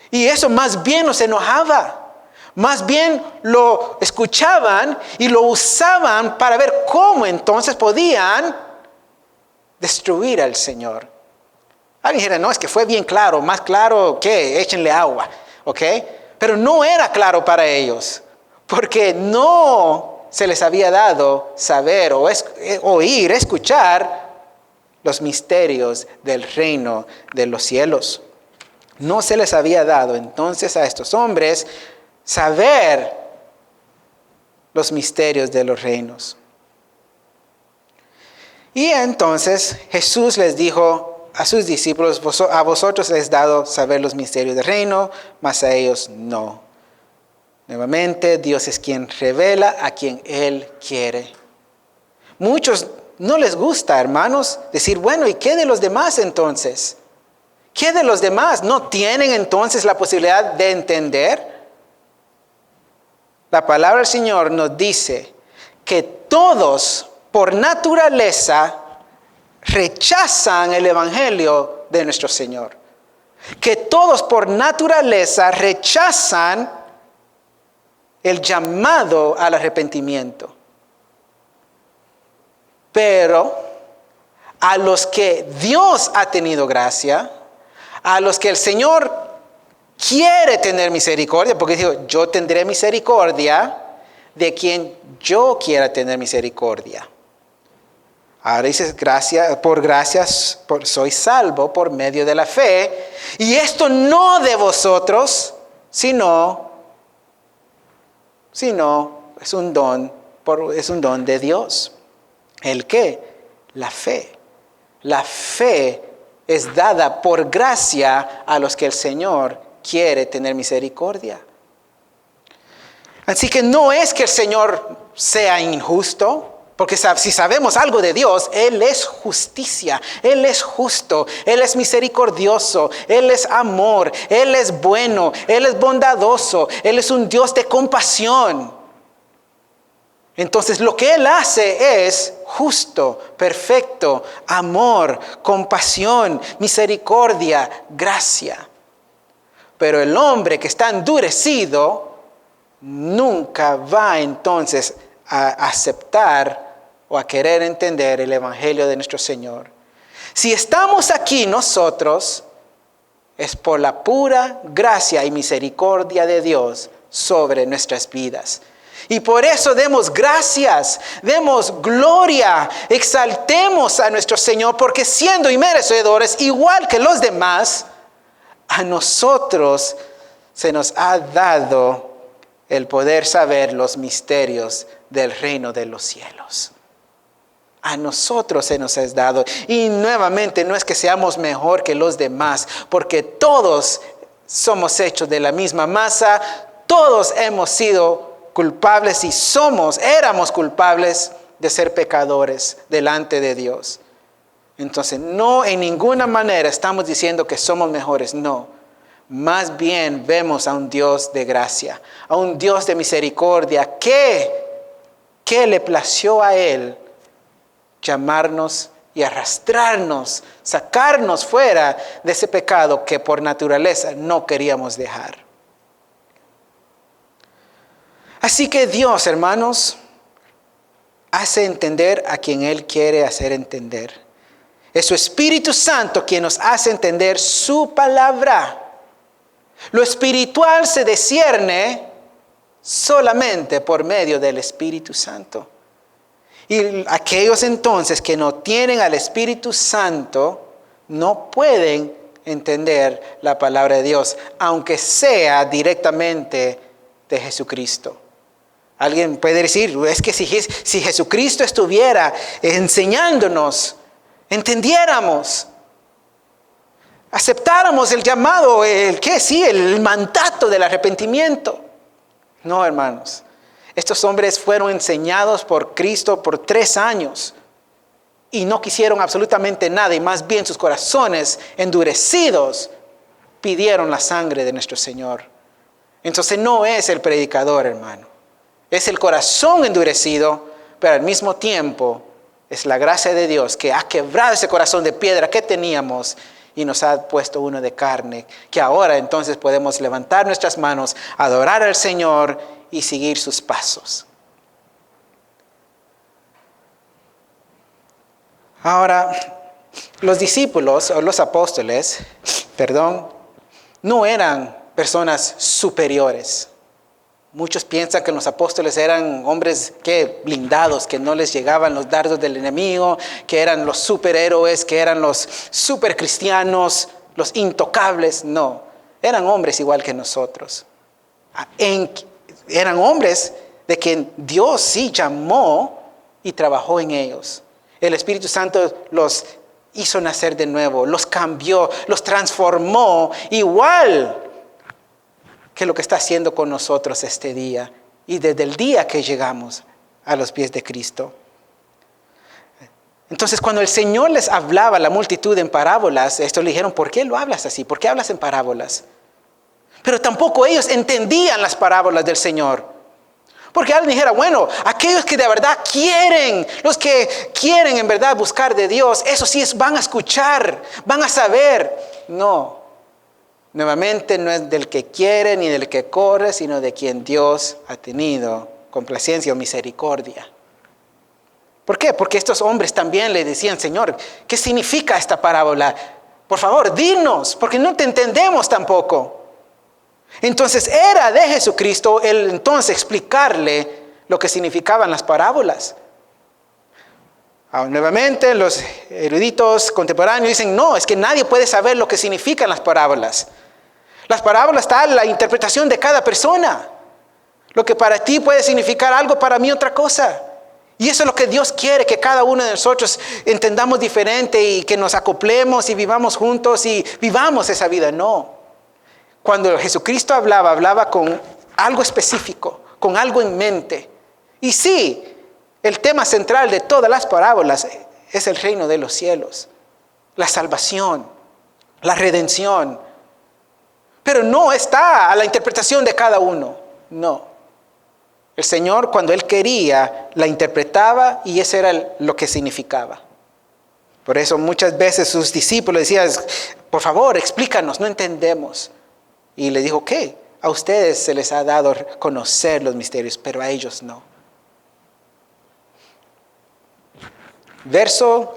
y eso más bien los enojaba. Más bien lo escuchaban y lo usaban para ver cómo entonces podían destruir al Señor. Alguien dijera, no, es que fue bien claro, más claro que échenle agua, ¿ok? Pero no era claro para ellos, porque no se les había dado saber o oír, escuchar los misterios del reino de los cielos. No se les había dado entonces a estos hombres saber los misterios de los reinos. Y entonces Jesús les dijo a sus discípulos: a vosotros les he dado saber los misterios del reino, mas a ellos no. Nuevamente, Dios es quien revela a quien Él quiere. Muchos no les gusta, hermanos, decir: bueno, ¿y qué de los demás entonces? ¿Qué de los demás? ¿No tienen entonces la posibilidad de entender? La palabra del Señor nos dice que todos, por naturaleza, rechazan el evangelio de nuestro Señor. Que todos, por naturaleza, rechazan el llamado al arrepentimiento. Pero a los que Dios ha tenido gracia, a los que el Señor quiere tener misericordia, porque dijo: yo tendré misericordia de quien yo quiera tener misericordia. Ahora dices: por gracias soy salvo por medio de la fe, y esto no de vosotros, sino es un don de Dios. ¿El qué? La fe. La fe es dada por gracia a los que el Señor quiere tener misericordia. Así que no es que el Señor sea injusto, porque si sabemos algo de Dios, Él es justicia, Él es justo, Él es misericordioso, Él es amor, Él es bueno, Él es bondadoso, Él es un Dios de compasión. Entonces lo que Él hace es justo, perfecto, amor, compasión, misericordia, gracia. Pero el hombre que está endurecido nunca va entonces a aceptar o a querer entender el evangelio de nuestro Señor. Si estamos aquí nosotros, es por la pura gracia y misericordia de Dios sobre nuestras vidas. Y por eso demos gracias, demos gloria, exaltemos a nuestro Señor, porque siendo inmerecedores, igual que los demás, a nosotros se nos ha dado el poder saber los misterios del reino de los cielos. A nosotros se nos ha dado. Y nuevamente no es que seamos mejor que los demás, porque todos somos hechos de la misma masa, todos hemos sido culpables y éramos culpables de ser pecadores delante de Dios. Entonces, no en ninguna manera estamos diciendo que somos mejores, no. Más bien vemos a un Dios de gracia, a un Dios de misericordia que le plació a Él llamarnos y arrastrarnos, sacarnos fuera de ese pecado que por naturaleza no queríamos dejar. Así que Dios, hermanos, hace entender a quien Él quiere hacer entender. Es su Espíritu Santo quien nos hace entender su palabra. Lo espiritual se discierne solamente por medio del Espíritu Santo. Y aquellos entonces que no tienen al Espíritu Santo no pueden entender la palabra de Dios, aunque sea directamente de Jesucristo. Alguien puede decir: es que si Jesucristo estuviera enseñándonos, entendiéramos, aceptáramos el llamado, el mandato del arrepentimiento. No, hermanos. Estos hombres fueron enseñados por Cristo por 3 años y no quisieron absolutamente nada, y más bien sus corazones endurecidos pidieron la sangre de nuestro Señor. Entonces no es el predicador, hermano. Es el corazón endurecido, pero al mismo tiempo es la gracia de Dios que ha quebrado ese corazón de piedra que teníamos y nos ha puesto uno de carne, que ahora entonces podemos levantar nuestras manos, adorar al Señor y seguir sus pasos. Ahora, los discípulos o los apóstoles, no eran personas superiores. Muchos piensan que los apóstoles eran hombres blindados, que no les llegaban los dardos del enemigo, que eran los superhéroes, que eran los supercristianos, los intocables. No, eran hombres igual que nosotros. Eran hombres de quien Dios sí llamó y trabajó en ellos. El Espíritu Santo los hizo nacer de nuevo, los cambió, los transformó, igual que lo que está haciendo con nosotros este día y desde el día que llegamos a los pies de Cristo. Entonces, cuando el Señor les hablaba a la multitud en parábolas, esto le dijeron, ¿por qué lo hablas así? ¿Por qué hablas en parábolas? Pero tampoco ellos entendían las parábolas del Señor. Porque alguien dijera, bueno, aquellos que de verdad quieren, los que quieren en verdad buscar de Dios, eso sí van a escuchar, van a saber. No, nuevamente no es del que quiere ni del que corre, sino de quien Dios ha tenido complacencia o misericordia. ¿Por qué? Porque estos hombres también le decían, Señor, ¿qué significa esta parábola? Por favor, dinos, porque no te entendemos tampoco. Entonces era de Jesucristo el entonces explicarle lo que significaban las parábolas. Nuevamente los eruditos contemporáneos dicen, no, es que nadie puede saber lo que significan las parábolas. Las parábolas está en la interpretación de cada persona. Lo que para ti puede significar algo, para mí otra cosa. Y eso es lo que Dios quiere, que cada uno de nosotros entendamos diferente y que nos acoplemos y vivamos juntos y vivamos esa vida. No. Cuando Jesucristo hablaba con algo específico, con algo en mente. Y sí, el tema central de todas las parábolas es el reino de los cielos, la salvación, la redención. Pero no está a la interpretación de cada uno, no. El Señor, cuando Él quería, la interpretaba y eso era lo que significaba. Por eso muchas veces sus discípulos decían, por favor, explícanos, no entendemos. Y le dijo, ¿qué? A ustedes se les ha dado conocer los misterios, pero a ellos no.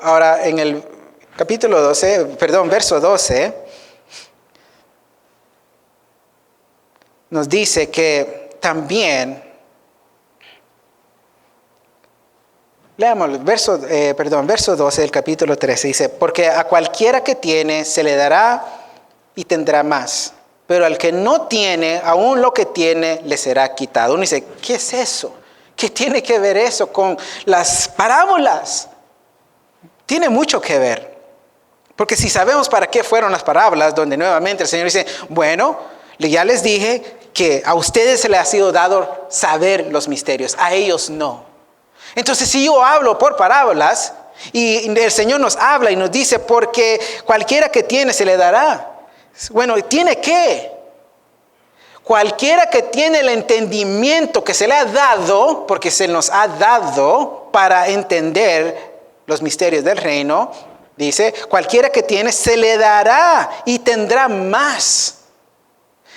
Ahora en el verso 12, nos dice que también, leamos el verso 12 del capítulo 13, dice, porque a cualquiera que tiene se le dará y tendrá más. Pero al que no tiene, aún lo que tiene, le será quitado. Uno dice, ¿qué es eso? ¿Qué tiene que ver eso con las parábolas? Tiene mucho que ver. Porque si sabemos para qué fueron las parábolas, donde nuevamente el Señor dice, bueno, ya les dije que a ustedes se les ha sido dado saber los misterios, a ellos no. Entonces, si yo hablo por parábolas, y el Señor nos habla y nos dice, porque cualquiera que tiene se le dará. Bueno, ¿tiene qué? Cualquiera que tiene el entendimiento que se le ha dado, porque se nos ha dado para entender los misterios del reino, dice, cualquiera que tiene se le dará y tendrá más.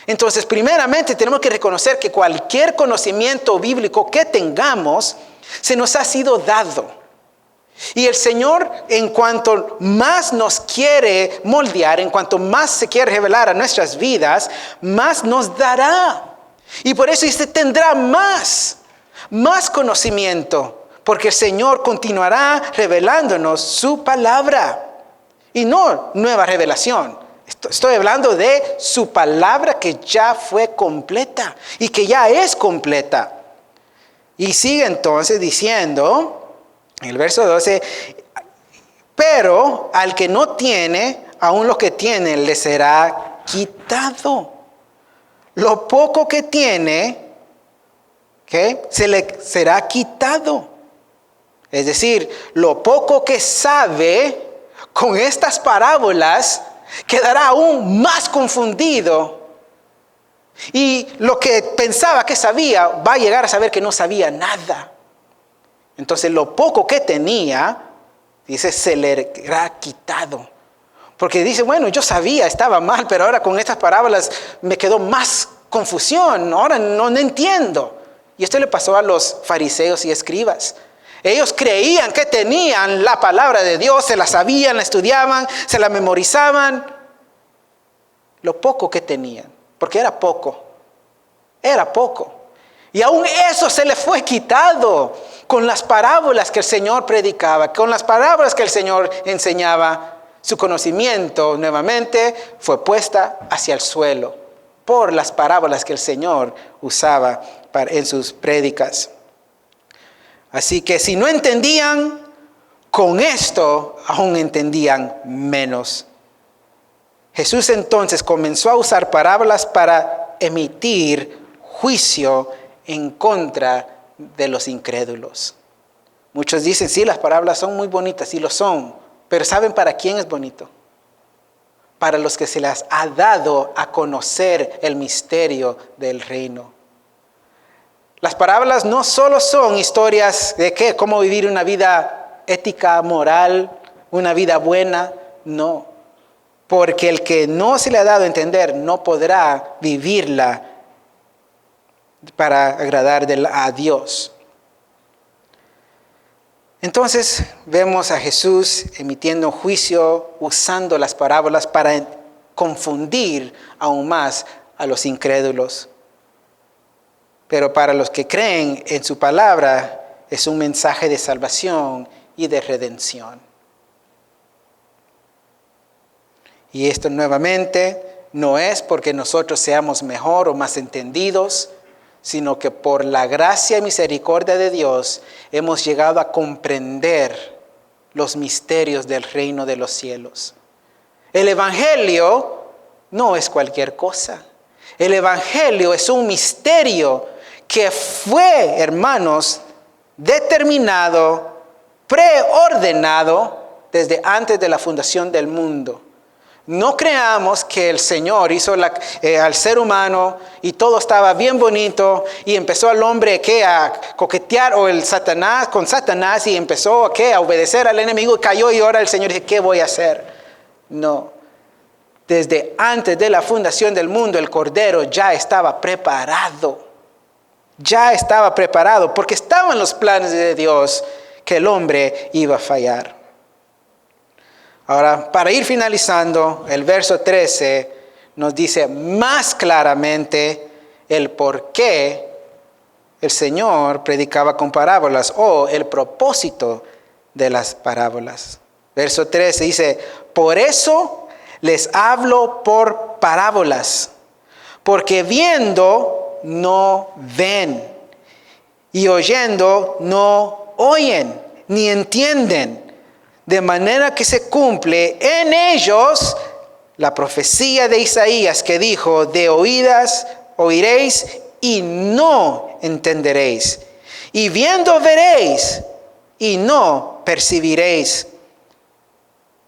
Entonces, primeramente tenemos que reconocer que cualquier conocimiento bíblico que tengamos, se nos ha sido dado. Y el Señor, en cuanto más nos quiere moldear, en cuanto más se quiere revelar a nuestras vidas, más nos dará. Y por eso dice, tendrá más conocimiento, porque el Señor continuará revelándonos su palabra. Y no nueva revelación. Estoy hablando de su palabra que ya fue completa y que ya es completa. Y sigue entonces diciendo, en el verso 12, pero al que no tiene, aún lo que tiene le será quitado. Lo poco que tiene, se le será quitado. Es decir, lo poco que sabe con estas parábolas quedará aún más confundido. Y lo que pensaba que sabía, va a llegar a saber que no sabía nada. Entonces lo poco que tenía, dice, se le será quitado. Porque dice, bueno, yo sabía, estaba mal, pero ahora con estas parábolas me quedó más confusión. Ahora no entiendo. Y esto le pasó a los fariseos y escribas. Ellos creían que tenían la palabra de Dios, se la sabían, la estudiaban, se la memorizaban. Lo poco que tenían. porque era poco. Era poco. Y aún eso se le fue quitado con las parábolas que el Señor predicaba, con las parábolas que el Señor enseñaba. Su conocimiento nuevamente fue puesta hacia el suelo por las parábolas que el Señor usaba en sus prédicas. Así que si no entendían, con esto aún entendían menos. Jesús entonces comenzó a usar parábolas para emitir juicio en contra de los incrédulos. Muchos dicen, sí, las parábolas son muy bonitas, y lo son, pero ¿saben para quién es bonito? Para los que se les ha dado a conocer el misterio del reino. Las parábolas no solo son historias de cómo vivir una vida ética, moral, una vida buena, no. Porque el que no se le ha dado a entender no podrá vivirla para agradar a Dios. Entonces vemos a Jesús emitiendo juicio usando las parábolas para confundir aún más a los incrédulos. Pero para los que creen en su palabra es un mensaje de salvación y de redención. Y esto nuevamente no es porque nosotros seamos mejor o más entendidos, sino que por la gracia y misericordia de Dios hemos llegado a comprender los misterios del reino de los cielos. El Evangelio no es cualquier cosa. El Evangelio es un misterio que fue, hermanos, determinado, preordenado desde antes de la fundación del mundo. No creamos que el Señor hizo al ser humano y todo estaba bien bonito y empezó el hombre a coquetear con Satanás y empezó a obedecer al enemigo y cayó, y ahora el Señor dice, ¿qué voy a hacer? No. Desde antes de la fundación del mundo el Cordero ya estaba preparado. Ya estaba preparado porque estaban los planes de Dios que el hombre iba a fallar. Ahora, para ir finalizando, el verso 13 nos dice más claramente el por qué el Señor predicaba con parábolas o el propósito de las parábolas. Verso 13 dice, por eso les hablo por parábolas, porque viendo no ven y oyendo no oyen ni entienden. De manera que se cumple en ellos la profecía de Isaías que dijo, de oídas oiréis y no entenderéis. Y viendo veréis y no percibiréis.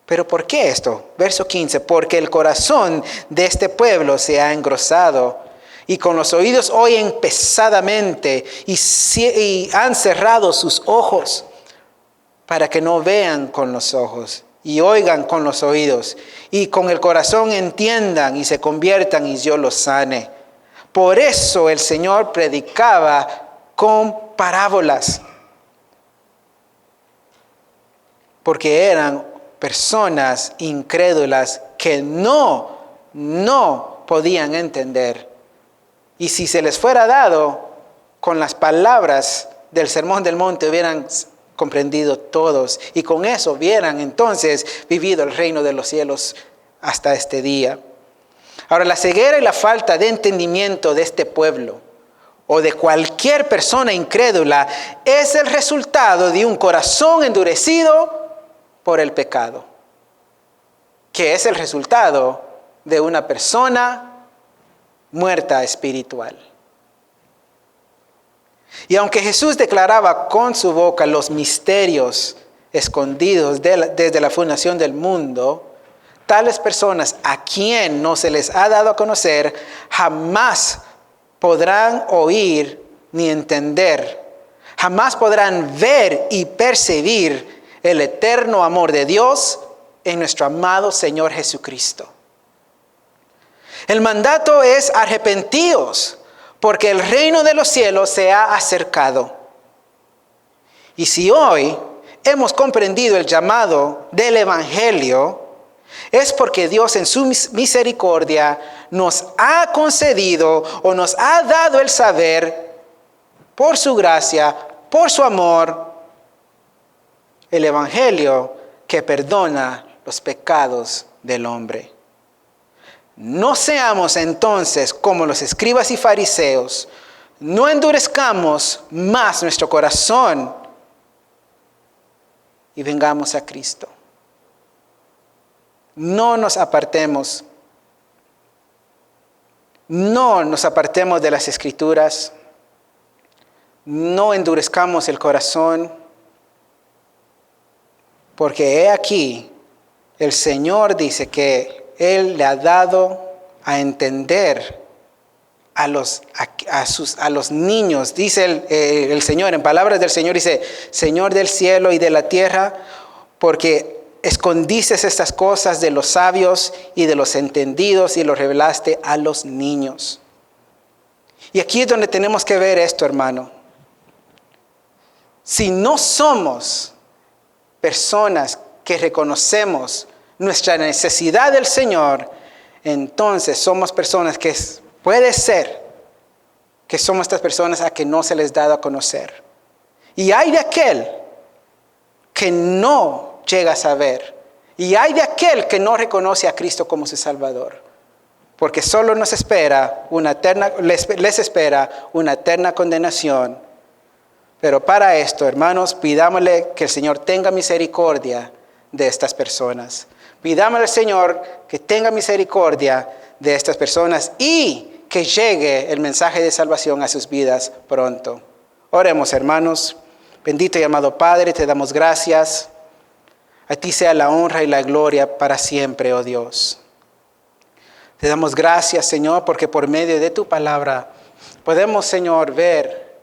¿Pero por qué esto? Verso 15, porque el corazón de este pueblo se ha engrosado y con los oídos oyen pesadamente y han cerrado sus ojos, para que no vean con los ojos y oigan con los oídos y con el corazón entiendan y se conviertan y yo los sane. Por eso el Señor predicaba con parábolas, porque eran personas incrédulas que no podían entender. Y si se les fuera dado con las palabras del Sermón del Monte, hubieran comprendido todos, y con eso hubieran entonces vivido el reino de los cielos hasta este día. Ahora, la ceguera y la falta de entendimiento de este pueblo o de cualquier persona incrédula es el resultado de un corazón endurecido por el pecado, que es el resultado de una persona muerta espiritual. Y aunque Jesús declaraba con su boca los misterios escondidos desde la fundación del mundo, tales personas a quien no se les ha dado a conocer jamás podrán oír ni entender, jamás podrán ver y percibir el eterno amor de Dios en nuestro amado Señor Jesucristo. El mandato es arrepentíos, porque el reino de los cielos se ha acercado. Y si hoy hemos comprendido el llamado del Evangelio, Es porque Dios en su misericordia nos ha concedido o nos ha dado el saber, por su gracia, por su amor, el Evangelio que perdona los pecados del hombre. No seamos entonces como los escribas y fariseos, no endurezcamos más nuestro corazón y vengamos a Cristo. No nos apartemos de las Escrituras, no endurezcamos el corazón, porque he aquí, el Señor dice que Él le ha dado a entender a los niños. Dice el Señor, en palabras del Señor, dice, Señor del cielo y de la tierra, porque escondiste estas cosas de los sabios y de los entendidos y los revelaste a los niños. Y aquí es donde tenemos que ver esto, hermano. Si no somos personas que reconocemos nuestra necesidad del Señor, entonces somos personas que puede ser que somos estas personas a que no se les da a conocer. Y hay de aquel que no llega a saber. Y hay de aquel que no reconoce a Cristo como su Salvador. Porque solo les espera una eterna condenación. Pero para esto, hermanos, pidámosle que el Señor tenga misericordia de estas personas. Pidámosle al Señor que tenga misericordia de estas personas y que llegue el mensaje de salvación a sus vidas pronto. Oremos, hermanos. Bendito y amado Padre, te damos gracias. A ti sea la honra y la gloria para siempre, oh Dios. Te damos gracias, Señor, porque por medio de tu palabra podemos, Señor, ver,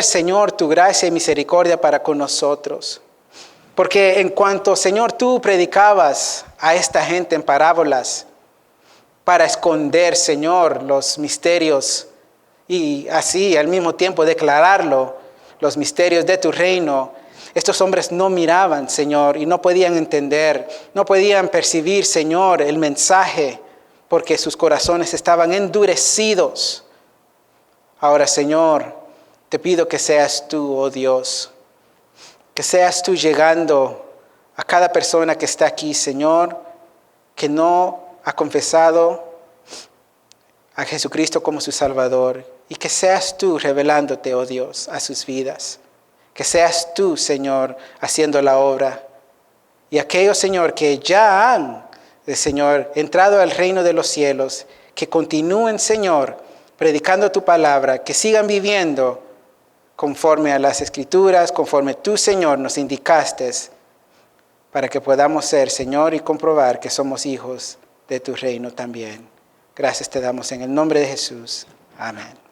Señor, tu gracia y misericordia para con nosotros. Porque en cuanto, Señor, tú predicabas a esta gente en parábolas para esconder, Señor, los misterios y así al mismo tiempo declararlo, los misterios de tu reino, estos hombres no miraban, Señor, y no podían entender, no podían percibir, Señor, el mensaje, porque sus corazones estaban endurecidos. Ahora, Señor, te pido que seas tú, oh Dios, que seas tú llegando a cada persona que está aquí, Señor, que no ha confesado a Jesucristo como su Salvador, y que seas tú revelándote, oh Dios, a sus vidas. Que seas tú, Señor, haciendo la obra. Y aquellos, Señor, que ya han, Señor, entrado al reino de los cielos, que continúen, Señor, predicando tu palabra, que sigan viviendo conforme a las Escrituras, conforme tú, Señor, nos indicaste, para que podamos ser, Señor, y comprobar que somos hijos de tu reino también. Gracias te damos en el nombre de Jesús. Amén.